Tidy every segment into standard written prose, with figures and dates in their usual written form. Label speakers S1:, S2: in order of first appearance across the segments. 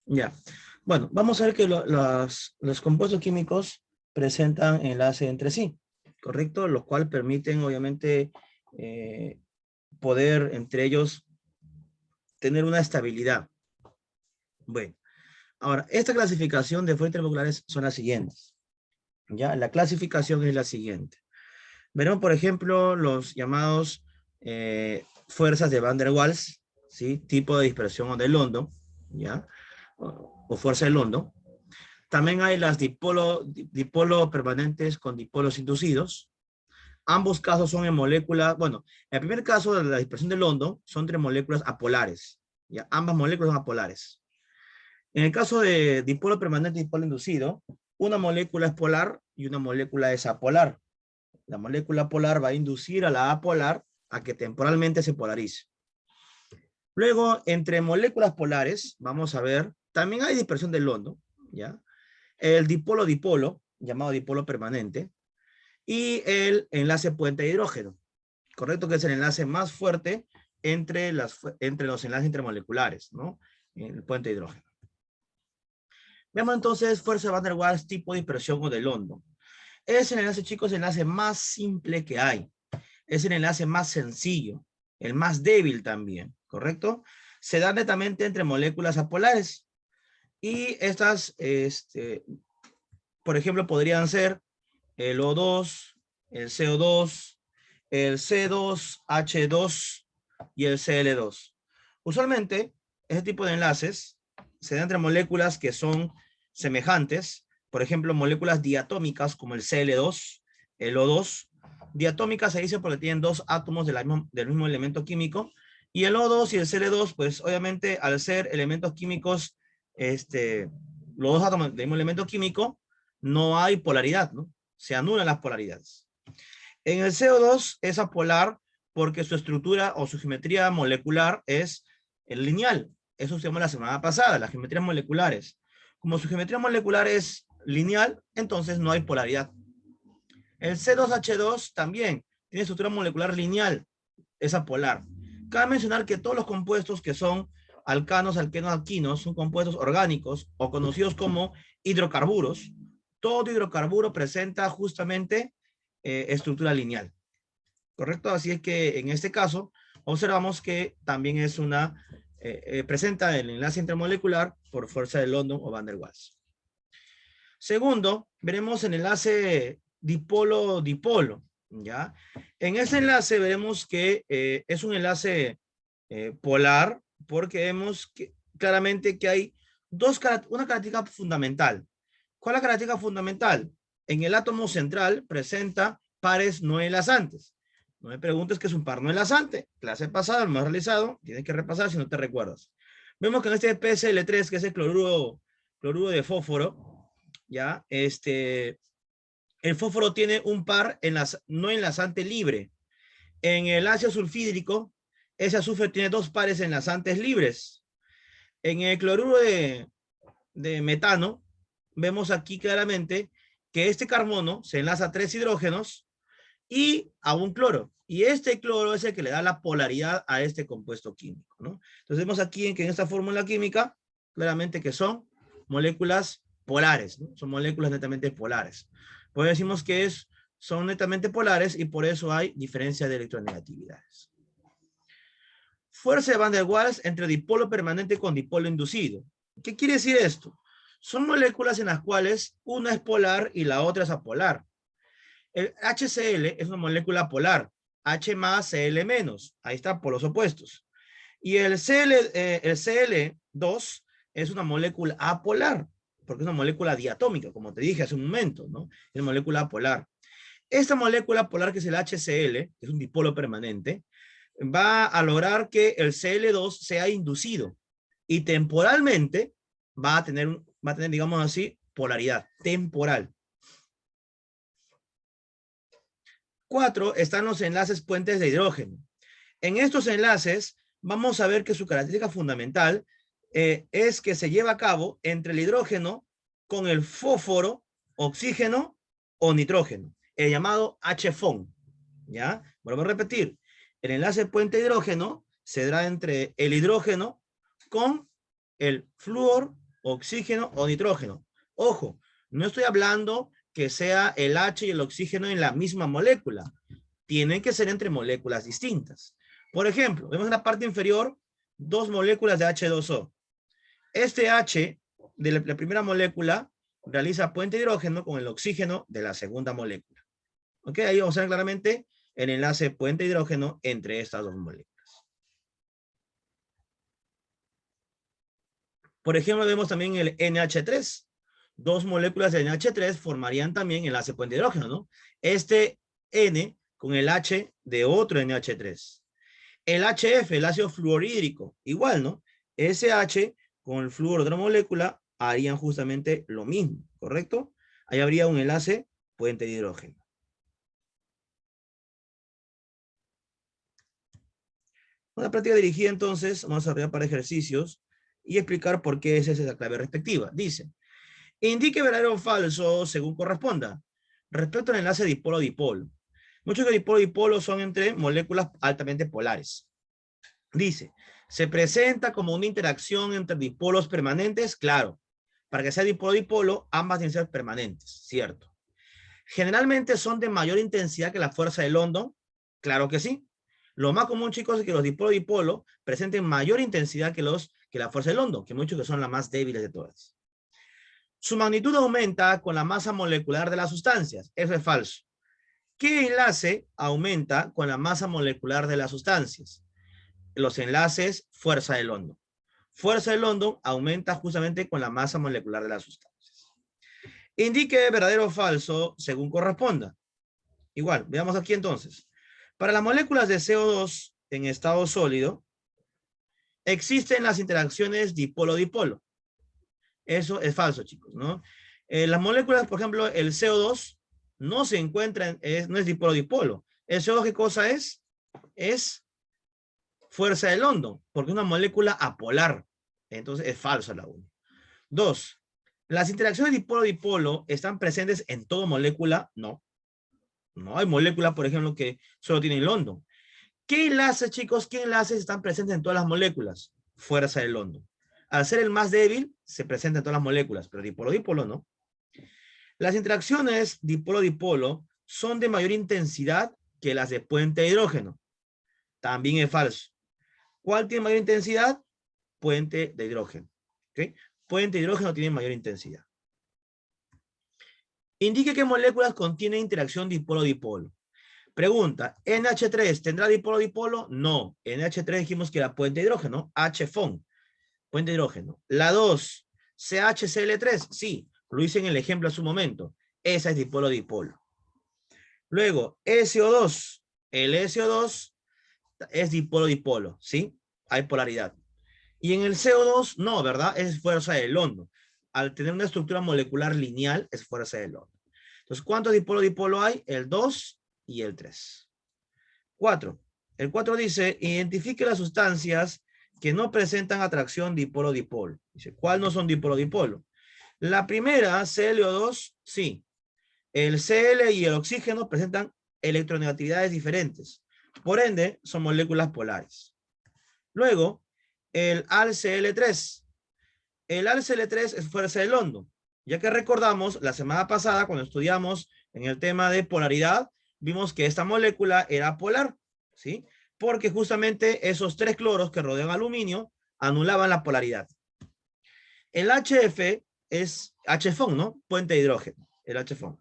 S1: Ya. Bueno, vamos a ver que los compuestos químicos presentan enlace entre sí, ¿correcto? Lo cual permiten, obviamente, eh, poder entre ellos tener una estabilidad. Bueno, ahora, esta clasificación de fuentes moleculares son las siguientes. Ya, la clasificación es la siguiente. Veremos, por ejemplo, los llamados fuerzas de Van der Waals, ¿sí? Tipo de dispersión o de London, ¿ya? O fuerza de London. También hay las dipolo permanentes con dipolos inducidos. Ambos casos son en moléculas, bueno, en el primer caso de la dispersión de London son entre moléculas apolares, ¿ya? Ambas moléculas son apolares. En el caso de dipolo permanente y dipolo inducido, una molécula es polar y una molécula es apolar. La molécula polar va a inducir a la apolar a que temporalmente se polarice. Luego, entre moléculas polares, vamos a ver, también hay dispersión de London, ¿ya? El dipolo-dipolo, llamado dipolo permanente, y el enlace puente de hidrógeno, ¿correcto? Que es el enlace más fuerte entre los enlaces intermoleculares, ¿no? El puente de hidrógeno. Veamos entonces fuerza de Van der Waals, tipo de dispersión o de London. Es el enlace, chicos, el enlace más simple que hay. Es el enlace más sencillo, el más débil también, ¿correcto? Se da netamente entre moléculas apolares. Y estas, por ejemplo, podrían ser el O2, el CO2, el C2H2 y el Cl2. Usualmente, este tipo de enlaces se dan entre moléculas que son semejantes, por ejemplo, moléculas diatómicas como el Cl2, el O2. Diatómicas se dice porque tienen dos átomos del mismo elemento químico, y el O2 y el Cl2, pues obviamente al ser elementos químicos, los dos átomos del mismo elemento químico, no hay polaridad, ¿no? Se anulan las polaridades. En el CO2 es apolar porque su estructura o su geometría molecular es lineal. Eso se llamó la semana pasada, las geometrías moleculares. Como su geometría molecular es lineal, entonces no hay polaridad. El C2H2 también tiene estructura molecular lineal, es apolar. Cabe mencionar que todos los compuestos que son alcanos, alquenos, alquinos son compuestos orgánicos o conocidos como hidrocarburos. Todo hidrocarburo presenta justamente estructura lineal, ¿correcto? Así es que en este caso observamos que también es presenta el enlace intermolecular por fuerza de London o Van der Waals. Segundo, veremos el enlace dipolo-dipolo, ¿ya? En ese enlace veremos que es un enlace polar porque vemos claramente que hay una característica fundamental. ¿Cuál es la característica fundamental? En el átomo central presenta pares no enlazantes. No me preguntes qué es un par no enlazante. Clase pasada, lo hemos realizado, tienes que repasar si no te recuerdas. Vemos que en este PCl3, que es el cloruro de fósforo, ¿ya? El fósforo tiene un par no enlazante libre. En el ácido sulfídrico, ese azufre tiene dos pares enlazantes libres. En el cloruro de metano, vemos aquí claramente que este carbono se enlaza a 3 hidrógenos y a un cloro. Y este cloro es el que le da la polaridad a este compuesto químico, ¿no? Entonces vemos aquí que en esta fórmula química, claramente que son moléculas polares, ¿no? Son moléculas netamente polares. Pues decimos que son netamente polares y por eso hay diferencia de electronegatividades. Fuerza de Van der Waals entre dipolo permanente con dipolo inducido. ¿Qué quiere decir esto? Son moléculas en las cuales una es polar y la otra es apolar. El HCl es una molécula polar, H más, Cl menos. Ahí está, por los opuestos. Y el Cl2 es una molécula apolar, porque es una molécula diatómica, como te dije hace un momento, ¿no? Es una molécula apolar. Esta molécula polar, que es el HCl, que es un dipolo permanente, va a lograr que el Cl2 sea inducido y temporalmente va a tener, digamos así, polaridad temporal. 4 están los enlaces puentes de hidrógeno. En estos enlaces vamos a ver que su característica fundamental es que se lleva a cabo entre el hidrógeno con el fósforo, oxígeno o nitrógeno, el llamado HFON. ¿Ya? Vuelvo a repetir, el enlace puente de hidrógeno se da entre el hidrógeno con el flúor oxígeno o nitrógeno. Ojo, no estoy hablando que sea el H y el oxígeno en la misma molécula. Tienen que ser entre moléculas distintas. Por ejemplo, vemos en la parte inferior dos moléculas de H2O. Este H de la primera molécula realiza puente de hidrógeno con el oxígeno de la segunda molécula. ¿Ok? Ahí vamos a ver claramente el enlace puente de hidrógeno entre estas dos moléculas. Por ejemplo, vemos también el NH3. Dos moléculas de NH3 formarían también enlace puente de hidrógeno, ¿no? Este N con el H de otro NH3. El HF, el ácido fluorhídrico, igual, ¿no? Ese H con el flúor de otra molécula harían justamente lo mismo, ¿correcto? Ahí habría un enlace puente de hidrógeno. Una práctica dirigida, entonces, vamos a desarrollar para ejercicios y explicar por qué es esa la clave respectiva. Dice, indique verdadero o falso según corresponda, respecto al enlace dipolo-dipolo. Muchos de dipolo-dipolo son entre moléculas altamente polares. Dice, ¿se presenta como una interacción entre dipolos permanentes? Claro. Para que sea dipolo-dipolo, ambas tienen que ser permanentes, ¿cierto? Generalmente son de mayor intensidad que la fuerza de London. Claro que sí. Lo más común, chicos, es que los dipolo-dipolo presenten mayor intensidad que la fuerza de London, que muchos que son las más débiles de todas. Su magnitud aumenta con la masa molecular de las sustancias. Eso es falso. ¿Qué enlace aumenta con la masa molecular de las sustancias? Los enlaces fuerza de London. Fuerza de London aumenta justamente con la masa molecular de las sustancias. Indique verdadero o falso según corresponda. Igual, veamos aquí entonces. Para las moléculas de CO2 en estado sólido, existen las interacciones dipolo-dipolo. Eso es falso, chicos, ¿no? Las moléculas, por ejemplo, el CO2 no se encuentra, no es dipolo-dipolo. ¿El CO2 qué cosa es? Es fuerza de London, porque es una molécula apolar. Entonces es falso la 1. 2. ¿Las interacciones dipolo-dipolo están presentes en toda molécula? No. No hay moléculas, por ejemplo, que solo tienen London. ¿Qué enlaces, chicos? ¿Qué enlaces están presentes en todas las moléculas? Fuerza de London. Al ser el más débil, se presenta en todas las moléculas, pero dipolo-dipolo no. Las interacciones dipolo-dipolo son de mayor intensidad que las de puente de hidrógeno. También es falso. ¿Cuál tiene mayor intensidad? Puente de hidrógeno. ¿Okay? Puente de hidrógeno tiene mayor intensidad. Indique qué moléculas contienen interacción dipolo-dipolo. Pregunta, ¿NH3 tendrá dipolo-dipolo? No. NH3 dijimos que era puente de hidrógeno, HFON, puente de hidrógeno. La 2, CHCl3, sí, lo hice en el ejemplo a su momento. Esa es dipolo-dipolo. Luego, SO2, el SO2 es dipolo-dipolo, ¿sí? Hay polaridad. Y en el CO2, no, ¿verdad? Es fuerza de London. Al tener una estructura molecular lineal, es fuerza de London. Entonces, ¿cuántos dipolo-dipolo hay? El 2 y el 3. 4. El 4 dice, identifique las sustancias que no presentan atracción dipolo-dipolo. Dice, ¿cuál no son dipolo-dipolo? La primera, ClO2, sí. El Cl y el oxígeno presentan electronegatividades diferentes. Por ende, son moléculas polares. Luego, el AlCl3. El AlCl3 es fuerza de London. Ya que recordamos, la semana pasada, cuando estudiamos en el tema de polaridad, vimos que esta molécula era polar, ¿sí? Porque justamente esos 3 cloros que rodean aluminio anulaban la polaridad. El HF es HFON, ¿no? Puente de hidrógeno, el HFON.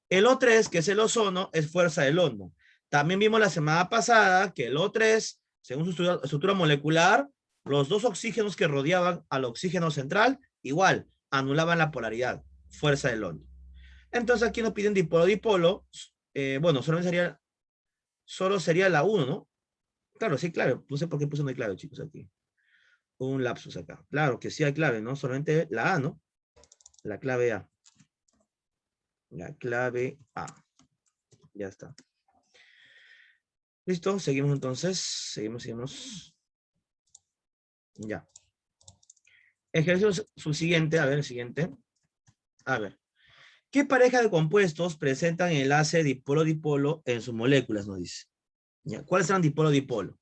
S1: El O3, que es el ozono, es fuerza de London. También vimos la semana pasada que el O3, según su estructura molecular, los dos oxígenos que rodeaban al oxígeno central, igual, anulaban la polaridad, fuerza de London. Entonces aquí nos piden dipolo-dipolo. Bueno, solo sería la 1, ¿no? Claro, sí, clave. No sé por qué puse una clave, chicos, aquí. Un lapsus acá. Claro que sí hay clave, ¿no? Solamente la A, ¿no? La clave A. La clave A. Ya está. Listo, seguimos entonces. Seguimos. Ya. Ejercicio su siguiente. A ver, el siguiente. A ver. ¿Qué pareja de compuestos presentan enlace dipolo-dipolo en sus moléculas? Nos dice. ¿Ya? ¿Cuáles serán dipolo-dipolo?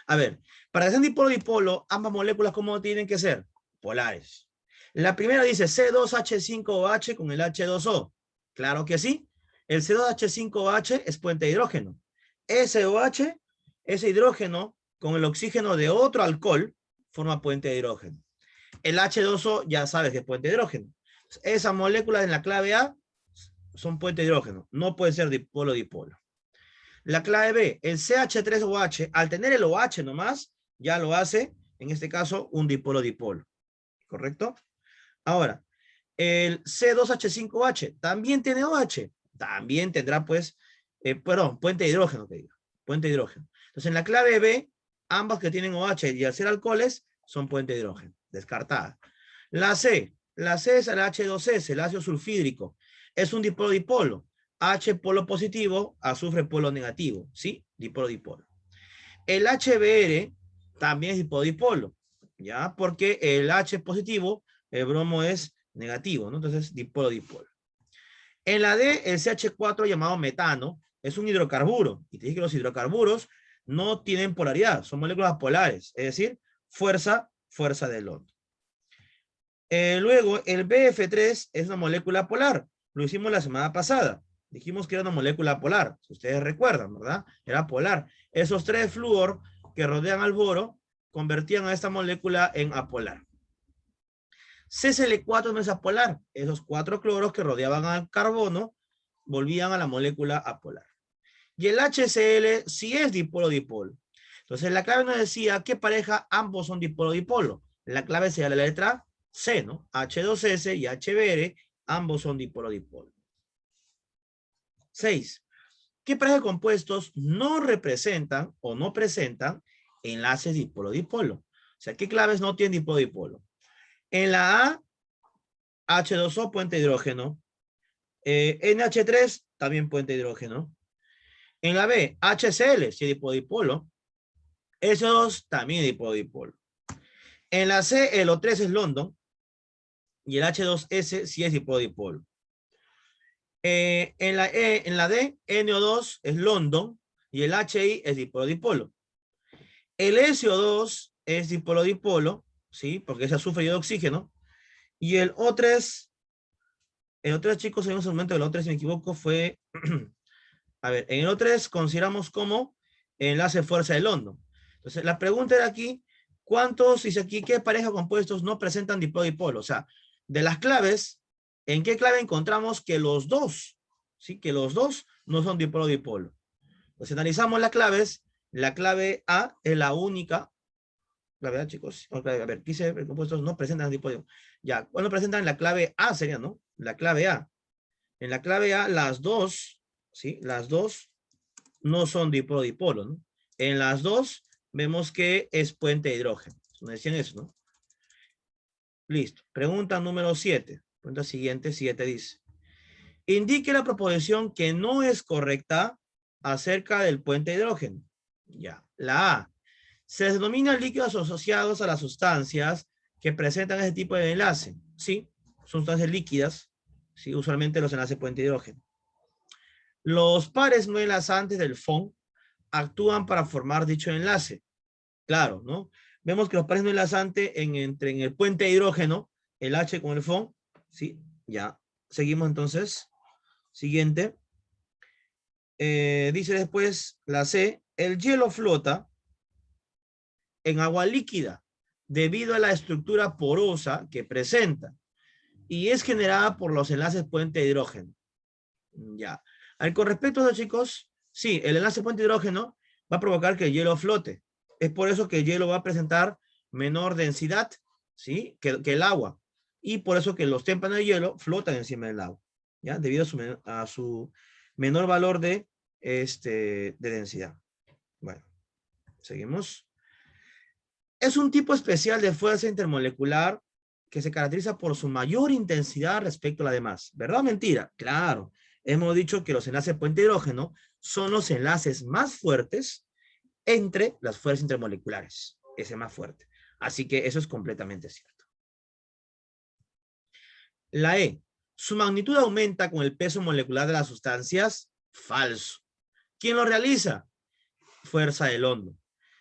S1: A ver, para que sean dipolo-dipolo, ambas moléculas, ¿cómo tienen que ser? Polares. La primera dice C2H5OH con el H2O. Claro que sí. El C2H5OH es puente de hidrógeno. SOH, ese hidrógeno con el oxígeno de otro alcohol, forma puente de hidrógeno. El H2O ya sabes que es puente de hidrógeno. Esas moléculas en la clave A son puente de hidrógeno. No puede ser dipolo-dipolo. La clave B, el CH3OH, al tener el OH nomás, ya lo hace, en este caso, un dipolo-dipolo. ¿Correcto? Ahora, el C2H5OH también tiene OH. También tendrá, pues, puente de hidrógeno, que diga. Puente de hidrógeno. Entonces, en la clave B, ambas que tienen OH y al ser alcoholes, son puente de hidrógeno. Descartada. La C es el H2S, el ácido sulfídrico. Es un dipolo-dipolo. H polo positivo, azufre polo negativo. ¿Sí? Dipolo-dipolo. El HBr también es dipolo-dipolo. ¿Ya? Porque el H positivo, el bromo es negativo, ¿no? Entonces, dipolo-dipolo. En la D, el CH4 llamado metano es un hidrocarburo. Y te dije que los hidrocarburos no tienen polaridad, son moléculas polares, es decir, fuerza de London. Luego, el BF3 es una molécula polar. Lo hicimos la semana pasada. Dijimos que era una molécula polar. Si ustedes recuerdan, ¿verdad? Era polar. Esos 3 flúor que rodean al boro convertían a esta molécula en apolar. CCl4 no es apolar. Esos 4 cloros que rodeaban al carbono volvían a la molécula apolar. Y el HCl sí es dipolo-dipolo. Entonces la clave nos decía qué pareja ambos son dipolo-dipolo. La clave sería la letra C, ¿no? H2S y HBr, ambos son dipolo-dipolo. 6. ¿Qué pareja de compuestos no representan o no presentan enlaces dipolo-dipolo? O sea, ¿qué claves no tienen dipolo-dipolo? En la A, H2O, puente de hidrógeno. NH3, también puente de hidrógeno. En la B, HCl, sí es dipolo-dipolo. SO2, también es dipolo-dipolo. En la C, el O3 es London. Y el H2S sí es dipolo-dipolo. En la D, NO2 es London. Y el HI es dipolo-dipolo. El SO2 es dipolo-dipolo, ¿sí? Porque es azufre y oxígeno. Y el O3, chicos, en un momento, el O3, si me equivoco, fue... A ver, en el O3 consideramos como enlace fuerza de London. Entonces, la pregunta era aquí, ¿cuántos, dice aquí, qué pareja de compuestos no presentan dipolo-dipolo? O sea, de las claves, ¿en qué clave encontramos que los dos, sí, que los dos no son dipolo-dipolo? Pues analizamos las claves, la clave A es la única, clave A, chicos, a ver, dice compuestos no presentan dipolo-dipolo. Ya, ¿cuándo presentan la clave A sería, no? La clave A. En la clave A, las dos, ¿sí? Las dos no son dipolo-dipolo, ¿no? En las dos vemos que es puente de hidrógeno. Nos decían eso, ¿no? Listo. Pregunta número 7. Pregunta siguiente, 7 dice. Indique la proposición que no es correcta acerca del puente de hidrógeno. Ya. La A. Se denominan líquidos asociados a las sustancias que presentan ese tipo de enlace. Sí, sustancias líquidas. Sí, usualmente los enlaces puente de hidrógeno. Los pares no enlazantes del FON actúan para formar dicho enlace. Claro, ¿no? Vemos que los pares no enlazantes entre en el puente de hidrógeno, el H con el FON, ¿sí? Ya. Seguimos entonces. Siguiente. Dice después la C, el hielo flota en agua líquida debido a la estructura porosa que presenta y es generada por los enlaces puente de hidrógeno. Ya. Con respecto a eso, chicos, sí, el enlace puente de hidrógeno va a provocar que el hielo flote. Es por eso que el hielo va a presentar menor densidad, ¿sí? que el agua. Y por eso que los témpanos de hielo flotan encima del agua, ¿ya? Debido a su menor valor de densidad. Bueno, seguimos. Es un tipo especial de fuerza intermolecular que se caracteriza por su mayor intensidad respecto a la demás. ¿Verdad o mentira? Claro. Hemos dicho que los enlaces puente hidrógeno son los enlaces más fuertes entre las fuerzas intermoleculares. Ese más fuerte. Así que eso es completamente cierto. La E. Su magnitud aumenta con el peso molecular de las sustancias. Falso. ¿Quién lo realiza? Fuerza de London.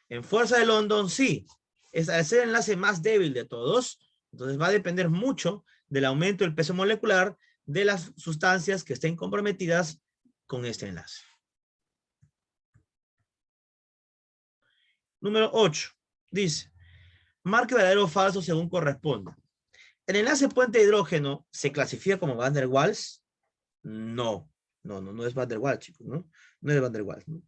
S1: En fuerza de London, sí. Es el enlace más débil de todos. Entonces va a depender mucho del aumento del peso molecular de las sustancias que estén comprometidas con este enlace. Número 8. Dice, marque verdadero o falso según corresponda. ¿El enlace puente de hidrógeno se clasifica como Van der Waals? No. No es Van der Waals, chicos, ¿no? No es Van der Waals, ¿no?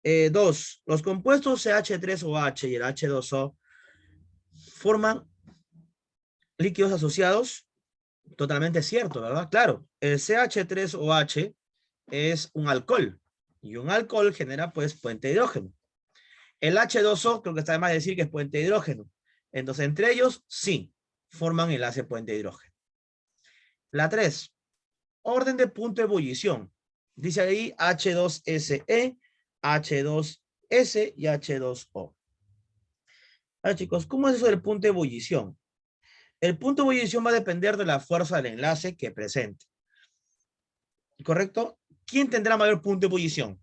S1: 2. Los compuestos CH3OH y el H2O forman líquidos asociados. Totalmente cierto, ¿verdad? Claro, el CH3OH es un alcohol y un alcohol genera pues puente de hidrógeno. El H2O creo que está de más decir que es puente de hidrógeno. Entonces, entre ellos, sí, forman enlace puente de hidrógeno. La 3, orden de punto de ebullición. Dice ahí H2SE, H2S y H2O. Ahora, chicos, ¿cómo es eso del punto de ebullición? El punto de ebullición va a depender de la fuerza del enlace que presente. ¿Correcto? ¿Quién tendrá mayor punto de ebullición?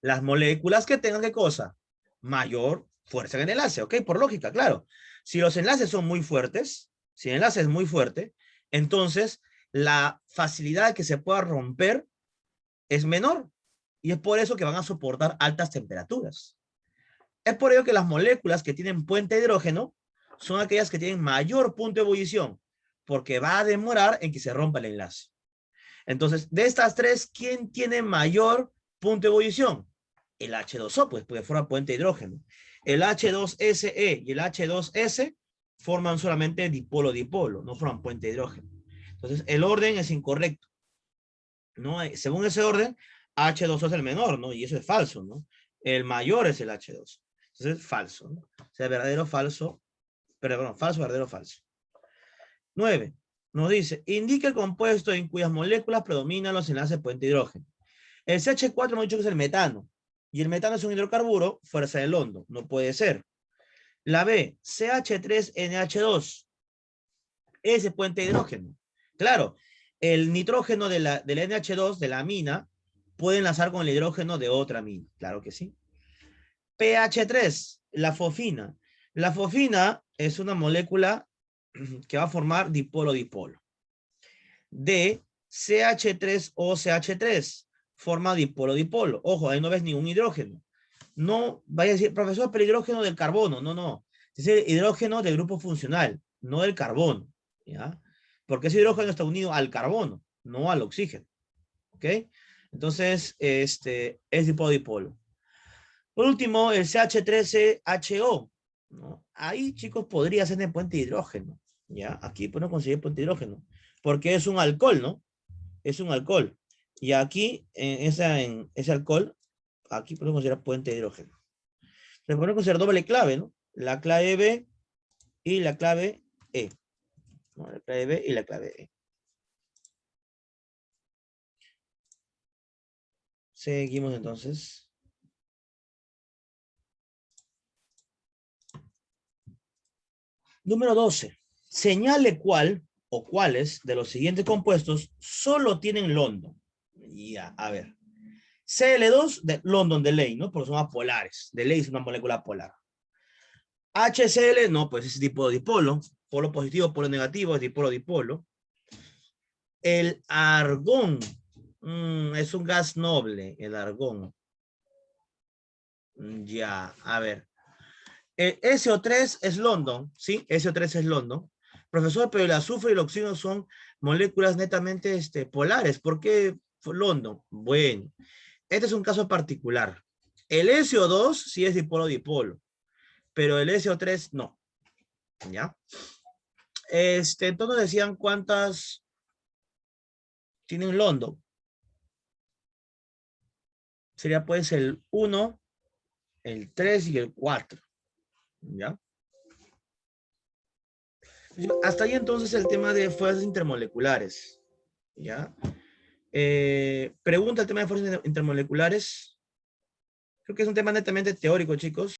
S1: Las moléculas que tengan, ¿qué cosa? Mayor fuerza en el enlace, ¿ok? Por lógica, claro. Si los enlaces son muy fuertes, si el enlace es muy fuerte, entonces la facilidad de que se pueda romper es menor. Y es por eso que van a soportar altas temperaturas. Es por ello que las moléculas que tienen puente de hidrógeno son aquellas que tienen mayor punto de ebullición, porque va a demorar en que se rompa el enlace. Entonces, de estas tres, ¿quién tiene mayor punto de ebullición? El H2O, pues, porque forma puente de hidrógeno. El H2SE y el H2S forman solamente dipolo-dipolo, no forman puente de hidrógeno. Entonces, el orden es incorrecto, ¿no? Según ese orden, H2O es el menor, ¿no? Y eso es falso, ¿no? El mayor es el H2. Entonces, falso, ¿no? O sea, verdadero, falso, perdón, falso, verdadero, falso. 9. Nos dice, indica el compuesto en cuyas moléculas predominan los enlaces puente de hidrógeno. El CH4 hemos dicho que es el metano. Y el metano es un hidrocarburo, fuerza del hondo. No puede ser. La B, CH3NH2. Ese puente de hidrógeno. Claro, el nitrógeno del NH2, de la amina, puede enlazar con el hidrógeno de otra amina. Claro que sí. PH3, la fosfina. La fosfina es una molécula que va a formar dipolo-dipolo. D, CH3O CH3, forma dipolo-dipolo. Ojo, ahí no ves ningún hidrógeno. No vaya a decir, profesor, pero hidrógeno del carbono. No. Es el hidrógeno del grupo funcional, no del carbono. ¿Ya? Porque ese hidrógeno está unido al carbono, no al oxígeno. ¿Ok? Entonces, es dipolo-dipolo. Por último, el CH3CHO, ¿no? Ahí, chicos, podría ser de puente de hidrógeno. ¿Ya? Aquí podemos conseguir puente de hidrógeno. Porque es un alcohol, ¿no? Es un alcohol. Y aquí, en ese alcohol, aquí podemos considerar puente de hidrógeno. Se podemos considerar doble clave, ¿no? La clave B y la clave E. ¿No? La clave B y la clave E. Seguimos entonces. Número 12. Señale cuál o cuáles de los siguientes compuestos solo tienen London. Ya, a ver. Cl2 de London de ley, ¿no? Porque son apolares. De ley es una molécula polar. HCl, no, pues es dipolo-dipolo. Polo positivo, polo negativo, es dipolo-dipolo. El argón. Es un gas noble, el argón. Ya, a ver. SO3 es London, ¿sí? SO3 es London. Profesor, pero el azufre y el oxígeno son moléculas netamente polares. ¿Por qué London? Bueno, este es un caso particular. El SO2 sí es dipolo-dipolo, pero el SO3 no. ¿Ya? Entonces decían cuántas tienen London. Sería pues el 1, el 3 y el 4. ¿Ya? Hasta ahí entonces el tema de fuerzas intermoleculares. ¿Ya? Pregunta el tema de fuerzas intermoleculares. Creo que es un tema netamente teórico, chicos.